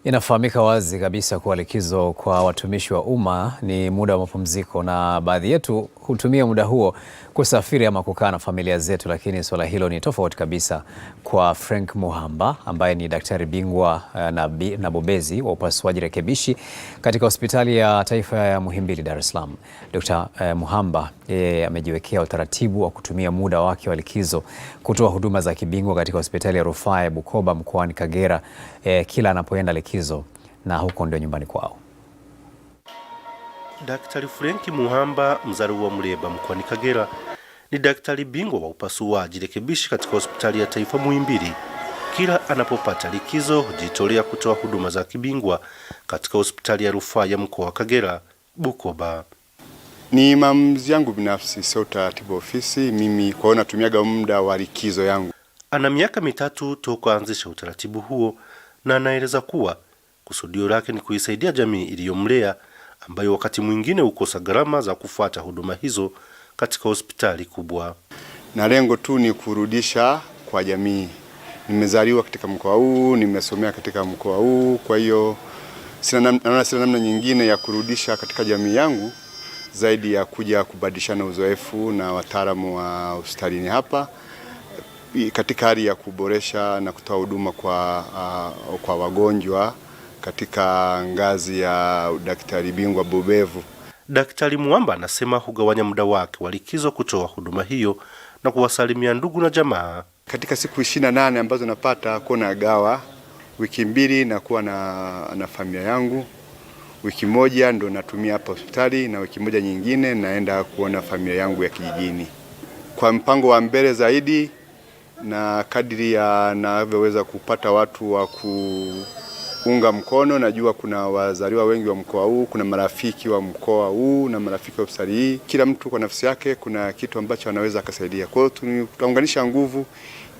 Inafahamika wazi kabisa kuwa likizo kwa watumishi wa umma ni muda wa mapumziko, na baadhi yetu hutumia muda huo kusafiri ama kukaa na familia zetu, lakini swala hilo ni tofauti kabisa kwa Frank Muhamba ambaye ni daktari bingwa na bobezi wa upasuaji rekebishi katika hospitali ya taifa ya Muhimbili, Dar es Salaam. Dr. Muhamba amejiwekea utaratibu wa kutumia muda wake wa likizo kutoa huduma za kibingwa katika hospitali ya rufaa ya Bukoba mkoani Kagera kila anapoenda likizo, na huko ndio nyumbani kwao. Daktari Frank Muhamba, mzaliwa wa Muleba mkoani Kagera, ni daktari bingwa wa upasuaji rekebishi katika hospitali ya taifa Muhimbili. Kila anapopata likizo hujitolea kutoa huduma za kibingwa katika hospitali ya rufaa ya mkoa wa Kagera, Bukoba. Ni maamuzi yangu binafsi, sio utaratibu ofisi. Mimi kwa natumiaga muda wa likizo yangu. Ana miaka 3 toka anzisha utaratibu huo, na anaeleza kuwa kusudio lake ni kuisaidia jamii iliyomlea ambayo wakati mwingine hukosa gharama za kufuata huduma hizo katika hospitali kubwa. Na lengo tu ni kurudisha kwa jamii. Nimezaliwa katika mkoa huu, nimesomea katika mkoa huu, kwa hiyo sina namna nyingine ya kurudisha katika jamii yangu zaidi ya kuja kubadilishana uzoefu na wataalamu wa hospitalini hapa katika hali ya kuboresha na kutoa huduma kwa wagonjwa katika ngazi ya daktari bingwa bobevu. Daktari Muhamba anasema hugawanya muda wake wa likizo kutoa huduma hiyo na kuwasalimia ndugu na jamaa. Katika siku 28 ambazo napata kuona gawa, wiki 2 na kuwa na familia yangu, wiki 1 ndo natumia hapa hospitali, na wiki 1 nyingine naenda kuona familia yangu ya kijijini. Kwa mpango wa mbele zaidi na kadiri ya navyoweza kupata watu wa kuunga mkono, najua kuna wazaliwa wengi wa mkoa huu, kuna marafiki wa mkoa huu na marafiki wa hospitali hii. Kila mtu kwa nafsi yake kuna kitu ambacho anaweza akasaidia. Kwa hiyo tutaunganisha nguvu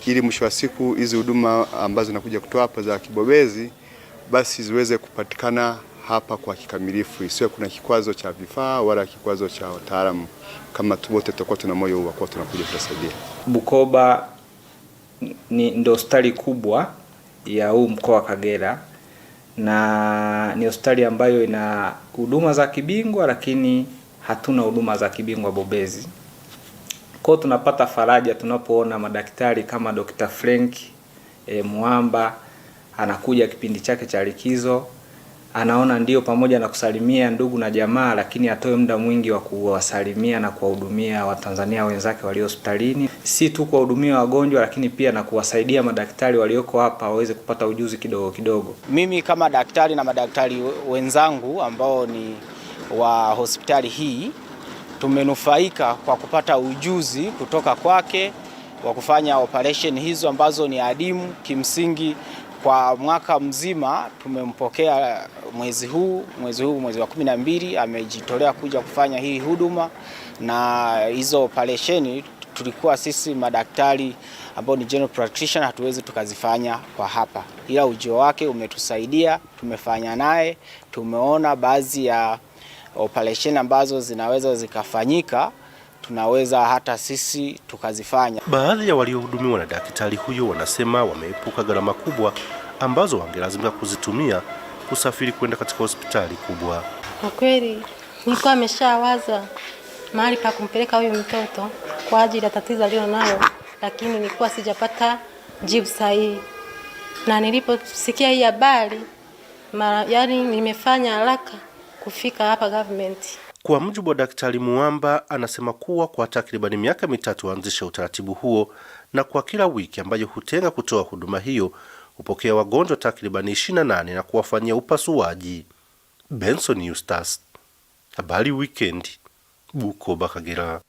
ili mwisho wa siku hizi huduma ambazo nakuja kutoa hapa za kibobezi basi ziweze kupatikana hapa kwa kikamilifu, isiwe kuna kikwazo cha vifaa wala kikwazo cha wataalamu. Kama wote tutakuwa tuna moyo huu kwa tunakuja kutasaidia. Bukoba ndio hospitali kubwa ya huu mkoa wa Kagera, na ni hospitali ambayo ina huduma za kibingwa, lakini hatuna huduma za kibingwa bobezi. Kwa tunapata faraja tunapoona madaktari kama Dr. Frank Muhamba anakuja kipindi chake cha likizo, anaona ndio pamoja na kusalimia ndugu na jamaa, lakini atoe muda mwingi wa kuwasalimia na kuwahudumia Watanzania wenzake walio hospitalini, si tu kuwahudumia wagonjwa, lakini pia na kuwasaidia madaktari walioko hapa waweze kupata ujuzi kidogo kidogo. Mimi kama daktari na madaktari wenzangu ambao ni wa hospitali hii tumenufaika kwa kupata ujuzi kutoka kwake wa kufanya operation hizo ambazo ni adimu. Kimsingi kwa mwaka mzima tumempokea mwezi wa 12 amejitolea kuja kufanya hii huduma, na hizo operation tulikuwa sisi madaktari ambao ni general practitioner hatuwezi tukazifanya kwa hapa, ila ujio wake umetusaidia. Tumefanya naye, tumeona baadhi ya operation ambazo zinaweza zikafanyika, tunaweza hata sisi tukazifanya. Baadhi ya waliohudumiwa na daktari huyo wanasema wameepuka gharama kubwa ambazo wangelazimika kuzitumia kusafiri kwenda katika hospitali kubwa. Kwa kweli nilikuwa ameshawaza mahali pa kumpeleka huyu mtoto kwa ajili ya tatizo alilonalo, lakini nilikuwa sijapata jibu sahihi, na niliposikia hii habari yaani nimefanya haraka kufika hapa government. Kwa mujibu wa Daktari Muhamba, anasema kuwa kwa takribani miaka 3 anzisha utaratibu huo, na kwa kila wiki ambayo hutenga kutoa huduma hiyo hupokea wagonjwa takribani 28 na kuwafanyia upasuaji. Benson Eustace, Habari Weekend, Bukoba, Kagera.